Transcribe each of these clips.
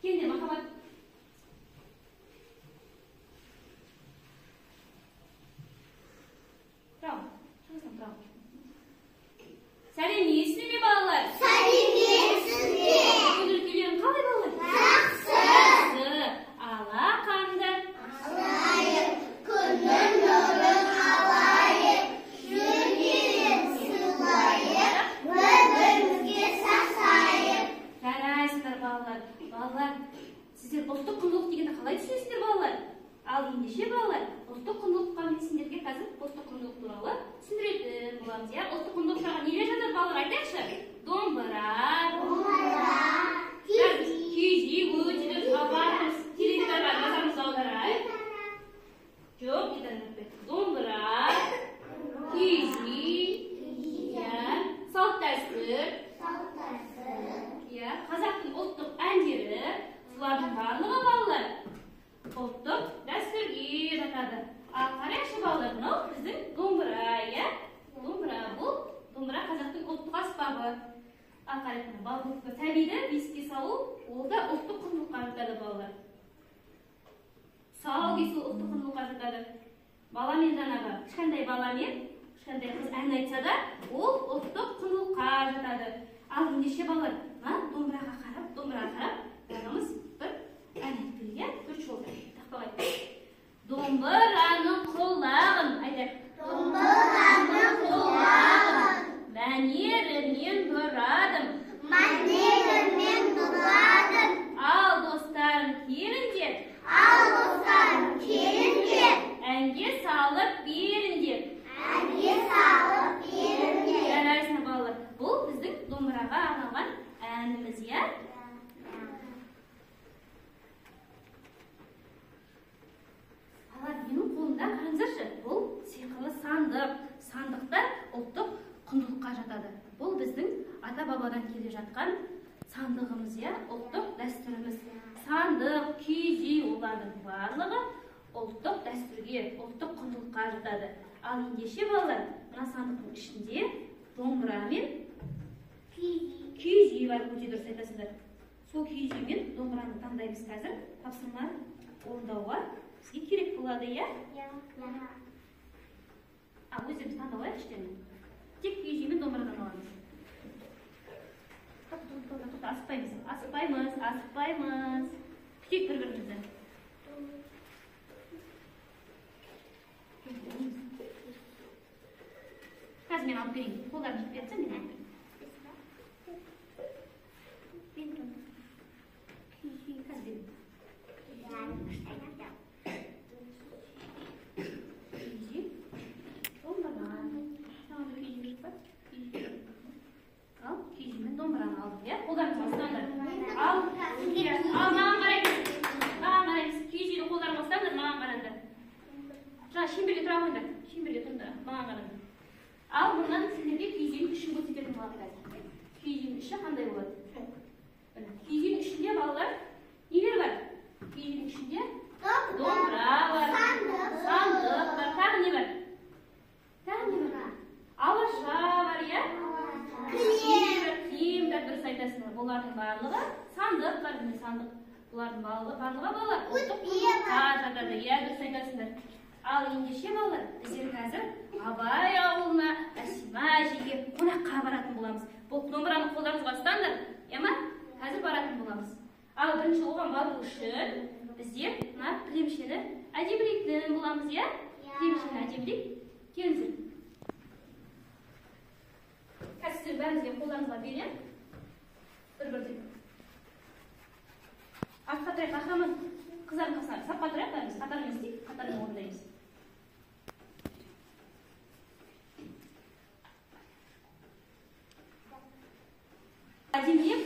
Kendi Mahabat. Bravo. Bravo. Senin ismi mi bağlar? Senin ismi. Ödül gülüyorum. Kalay bağlar. Saksı. Alakandı. Alayım. Kunun nurun alayım. Yürüyün sulayım. Ömrümüzge sasayım. Жарайсыздар балалар. Балалар, сіздер ұлттық құндылық дегенді қалай түсінесіздер балалар? Ал ендеше балалар, ұлттық құндылыққа мен сендерге қазір ұлттық құндылық туралы түсіндіретін боламыз. Я ұлттық құндылықтарға нелер жатады балалар, айтайықшы? Домбыра, күйзи, өтелер, хабарымыз, теледидарға назарымызды аударайық. Жоқ, домбыра, күйзи, салт дәстүр, қазақтың ұлттық әндері, солардың барлығы балалар ұлттық дәстүрге жатады. Ал қарайықшы балалар, мынау біздің домбыра, иә? Домбыра қазақтың ұлттық аспабы. Ал қарайық, сәбиді бесікке салу, ол да ұлттық құндылыққа жатады балалар. Сау кесу ұлттық құндылыққа жатады. Баламен жаңағы, кішкентай баламен, кішкентай қыз ән айтса да, ол ұлттық құндылыққа жатады. Ал ендеше балалар, домбыраға қарап, бағымыз бір ән айтты, иә? Төрт жол тақпағай. Домбыраның құлағын, айтайық. Домбыраның құлағын. Мәнерімен бұрадым. Мәнерімен бұрадым. Ал достарым келіңдер. Әнге салып беріңдер. Жарайсыңдар балалар. Бұл біздің домбыраға арналған әніміз, иә? Балалар, менің қолымда қараңыздаршы. Бұл сиқырлы сандық. Сандықта ұлттық құндылыққа жатады. Бұл біздің ата-бабадан келе жатқан сандығымыз, иә? Ұлттық дәстүріміз. Сандық, күйзи, олардың барлығы ұлттық дәстүрге, ұлттық құндылыққа жатады. Ал ендеше балалар, мына сандықтың ішінде домбыра мен күйзи бар, өте дұрыс айтасыздар. Сол күйзи мен домбыраны таңдаймыз қазір. Тапсырма орындауға бізге керек болады, иә? Өздеріміз таңдап алайық іштеріне. Тек күйзи мен домбырадан аламыз. Асықпаймыз. Күтейік бір-бірімізді. Қазір мен алып берейін. Қолдарым жетпей жатса мен алып берейін. Ал, күйзімен домбыраны алдым, иә? Қолдарыңызға ұстаңдар. Ал, маған қараймыз. Күйзіді қолдарыңызға ұстаңдар, маған қараңдар. Жаңа шеңберге тұра қойыңдар. Шеңберге тұрыңдар, маған қараңдар. Ал, мұндан сіздерге күйзінің ішін көрсететін болады қазір. Күйзінің іші қандай болады? Күйзінің ішінде балалар нелер бар? Күйзінің ішінде домбыра бар, сандық бар, тағы не бар? Алаша бар, иә? Киім бар, дұрыс айтасыңдар. Бұлардың барлығы сандық бар, міне сандық. Бұлардың барлығы балалар ұлттық құндылыққа жатады, иә, дұрыс айтасыңдар. Ал ендеше балалар, біздер қазір Абай ауылына Асима әжеге қонаққа баратын боламыз. Бұл домбыраны қолдарыңызға ұстаңдар, иә ма? Қазір баратын боламыз. Ал бірінші оған бару үшін біздер мына кілемшені әдемілейтін боламыз, иә? Кілемшені әдемілейік. Келіңіздер. Қазір сіздер бәріңізге қолдарыңызға берем. Бір-бірден. Артқа тұрайық, қахраман. Қызардың қасына сапқа тұрайық, бәріміз қатармен істейік, қатармен орындаймыз. Әдемілеп,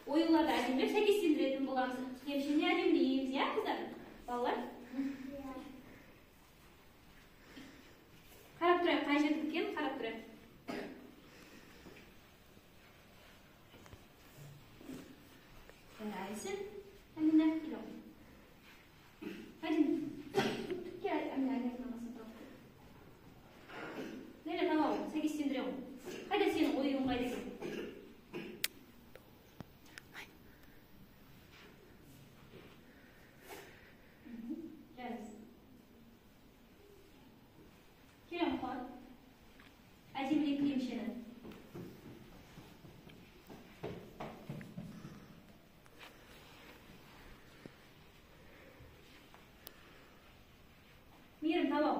оюларды әдемілеп сәйкестендіретін боламыз. Кілемшені әдемілейміз, иә қыздар? Балалар? Қарап тұрайық, қай жерді біткен? Қарап тұрайық. Жарайсың. Әмина, келу. Әдемі. Кел, Әмина, әдемі намасын тауып. Нелі тамау, сәйкестендіре ғой. Қайда сенің ойың қайда екен? koy. Acemlik kremşeni. Mirim tamam.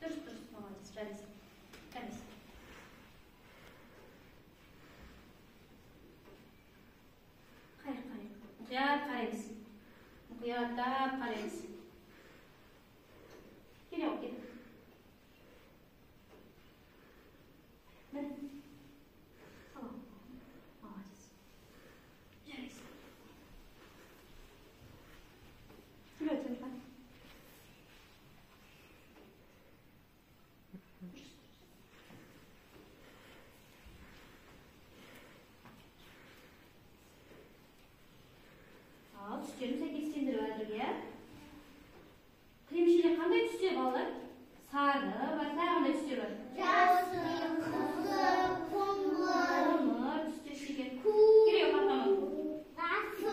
Dur. Молодец, жарись. Жарись. Hayır. Muqiyat qaraymiz. Muqiyatlab qaraymiz. Kelyapti, kel. Mana. Tamam. Молодец. Жарись. Telefon. Түстерін сәйкестендіріп әзірге. Кремшеде қандай түстер балалар? Сары бар, қандай түстер бар? Жасыл, қызыл, қоңыр, Қоңыр түстер шекен. Керек қаттамыз.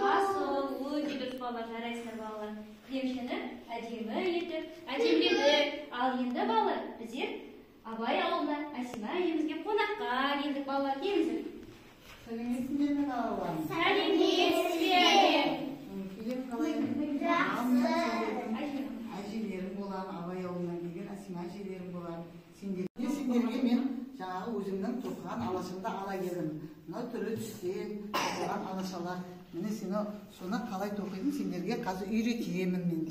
асыл, Өте дұрыс балалар, жарайсыздар балалар. Кремшені әдемі етіп, әдеміледік. Ал енді балалар, біздер Абай ауылына Асима емізге қонаққа келдік балалар. Келіңіздер. Сәлеметсіздер ме балаларым? Сәлеметсіздер. Келем қалай? Әжелерім болам, Абай ауылынан келген Асима әжелерім болам. Сендерге мен жаңағы өзімнің тоқыған алашымды ала келдім. Мынау түрлі түстен тоқыған алашалар. Міне сені соны қалай тоқидың сендерге қазір үйретемін мен.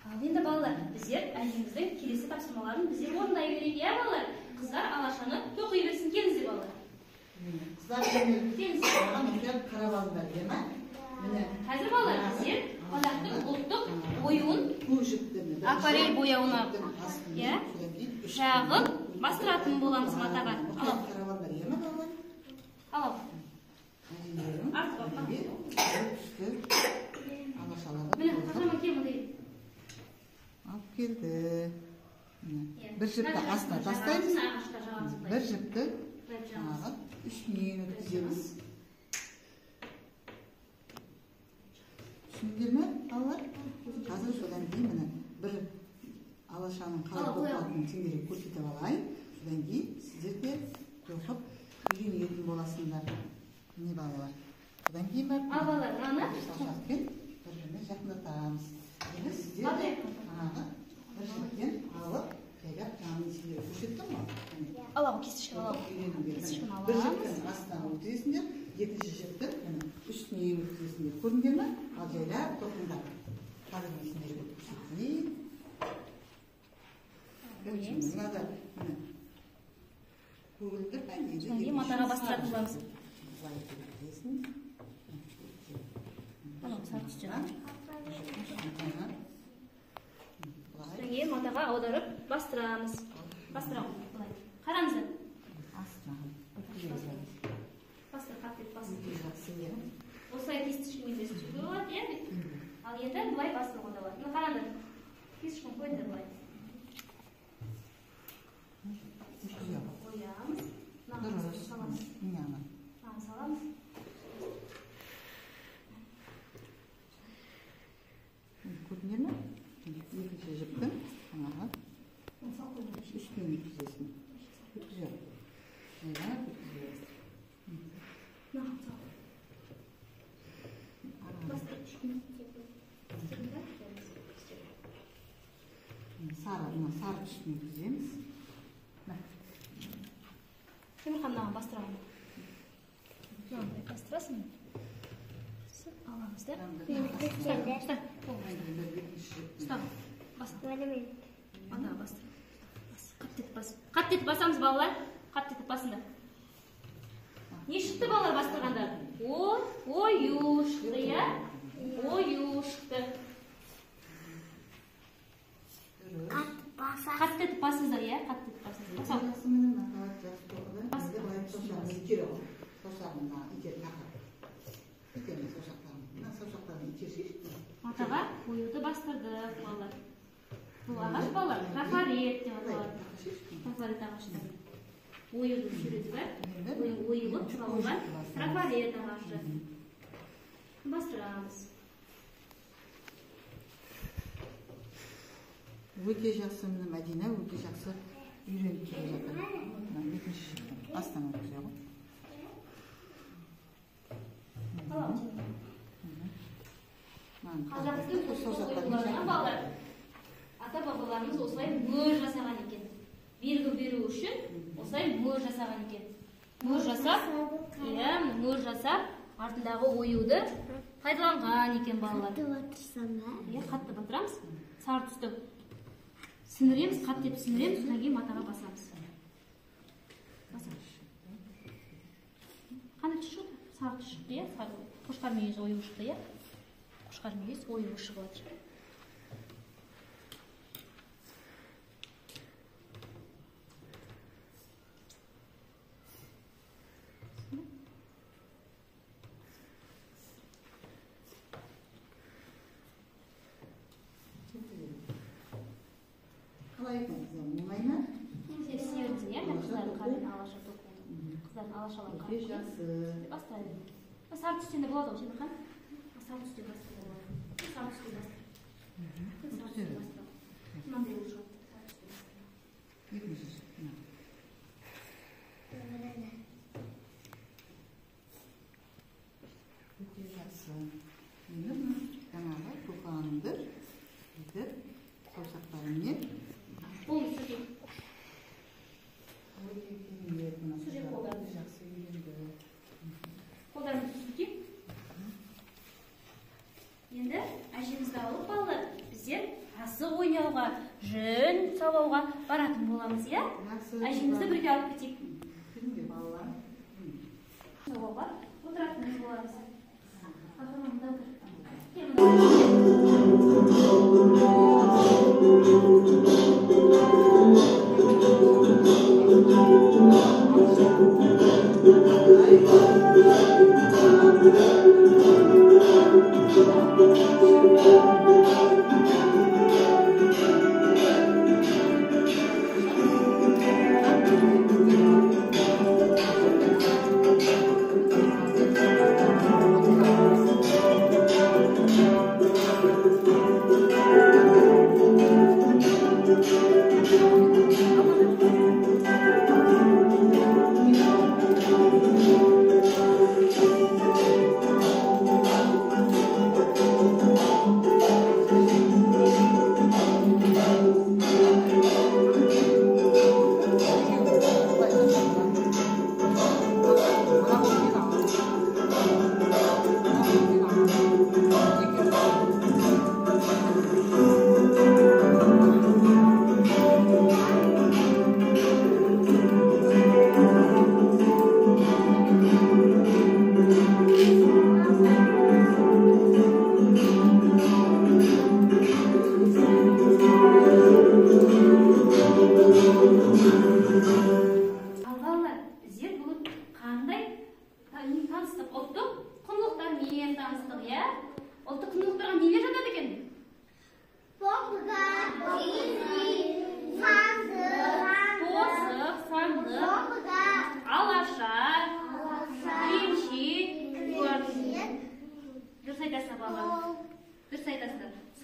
Ал енді балалар, біздер әжеміздің келесі тапсырмаларын біздер орындай берейік, иә балалар? Қыздар алашаны тоқи берсін, келіңіздер балалар. Қыздар келіңіздер. Маған мұқият қарап алыңдар, иә ме? Қазір балалар, біздер қазақтың ұлттық оюын акварель бояуына жағып бастыратын боламыз матаға. Алау. Артық. Міне, қажама кел мұндай. Алып келді. Бір жіпті астына тастаймыз. Бір жіпті үстінен өткіземіз. Түсіндер ме, балалар? Қазір содан кейін міне бір алашаның қалай тоқылатынын сендерге көрсетіп алайын. Содан кейін сіздер де тоқып үйренетін боласыңдар. Міне балалар. Содан кейін барып Ал балалар, мынаны шашақпен бір-біріне жақындатамыз. Енді сіздер бір жіптен алып, жайлап жанын сендерге көрсеттім ғой. алау, кестішкін алау. Бір жіптен астынан өткізесіңдер, екінші жіптен үстіне өткізесіңдер. Көрдіңдер ме? Ал жайлап тоқыңдар. Қазір сендерге көрсетейін. Мынада көгілдір бәлейді. Содан кейін матаға бастыратын боламыз. Алау, сары түстен. Содан кейін матаға аударып бастырамыз. Бастырамыз. Қараңыздар. Бастыр, қаттеп бастыр. Осылай кестішкімен де сүртуге болады, иә? Ал енді бұлай бастыруға да болады. Қараңдар. Кестішкін қойыңдар бұлай. Қоямыз. Нағыз саламыз. Нағыз саламыз. Көрдіңдер ме? Екінші жіптің үстінен өткізесің. Өткізер. Сары үстіне өткіземіз. Темірхан мынаған бастырамын. Мынандай бастырасың. Аламыз да. Ұста. Ана бастыр. Қатты етіп басамыз балалар. Қатты етіп басыңдар. Не шықты балалар бастырғанда? Ою шықты, я? Ою шықты. Қатты етіп басыңыздар, я? Қатты етіп басыңыздар. Матаға оюды бастырдық балалар. Бұл ағаш балалар, трафарет деп аталады. Трафарет ағашы. Оюдың суреті бар. Оюлып салынған трафарет ағашы. Бастырамыз. Өте жақсы, Мәдина өте жақсы үйреніп келе жатыр. Екінші шектен астан өткізе ғой. Қазақтың ойындарына балалар, ата-бабаларымыз осылай мөр жасаған екен. Белгі беру үшін осылай мөр жасаған екен. Мөр жасап, артындағы оюды пайдаланған екен балалар. Қатты батырамыз, сары түсті сіңіреміз, қатты етіп сіңіреміз, содан кейін матаға басамыз. Қандай түс шықты? Сары түс шықты, қошқар мүйіз оюы шықты, қошқар мүйіз оюы шығып жатыр. Қалай екен қызым, оңай ма? Сен сүйердіңіз, иә? Қыздардың қарын алаша тоқуды. Қыздардың алашаларын қарын. Өте жақсы. Бастай береді. Сары түстен де болады ғой, сен қан? Сары түсте бастай болады. Сары түсте бастай. Сары түсте бастай. Мынандай ұлы жоқ. Сары түсте бастай. Екінші шық. Өте жақсы. Енді жаңағы тоқаныңды бүйтіп саусақтарыңмен Қолын сүртейін. Өте жақсы үйренді. Қолдарымызды сүртейін. Енді әжемізді алып балалар, біздер асық ойнауға, жүн саулауға баратын боламыз, иә? Әжемізді бірге алып кетейік. Күнде балалар. Саулауға отыратынымыз боламыз. Қақырмамда отыр.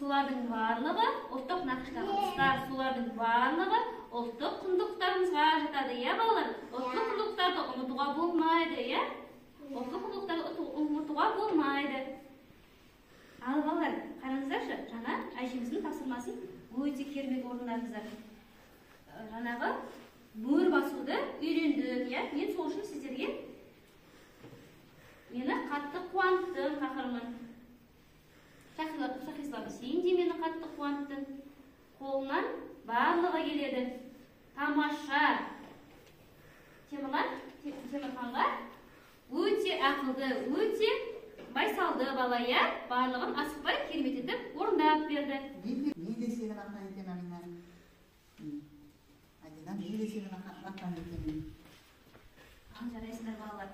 Солардың барлығы ұлттық нақыштағы құстар, солардың барлығы ұлттық құндылықтарымызға жатады, иә балалар? Ұлттық құндылықтарды ұмытуға болмайды, иә? Ұлттық құндылықтарды ұмытуға болмайды. Ал балалар, қараңыздаршы, жаңа әжеміздің тапсырмасын өте керемет орындадыңыздар. Жаңағы мөр басуды үйрендік, иә? Мен сол үшін сіздерге мені қатты қуанттың, қақырмын. Шахислам, сен де мені қатты қуанттың. Қолынан барлығы келеді. Тамаша. Темірханға өте ақылды, өте байсалды бала, иә? Барлығын асықпай керемет етіп орындап берді. Мен де сені мақтан етемін, Амина. Адина, мен де сені мақтан етемін. Жарайсыңдар балалар.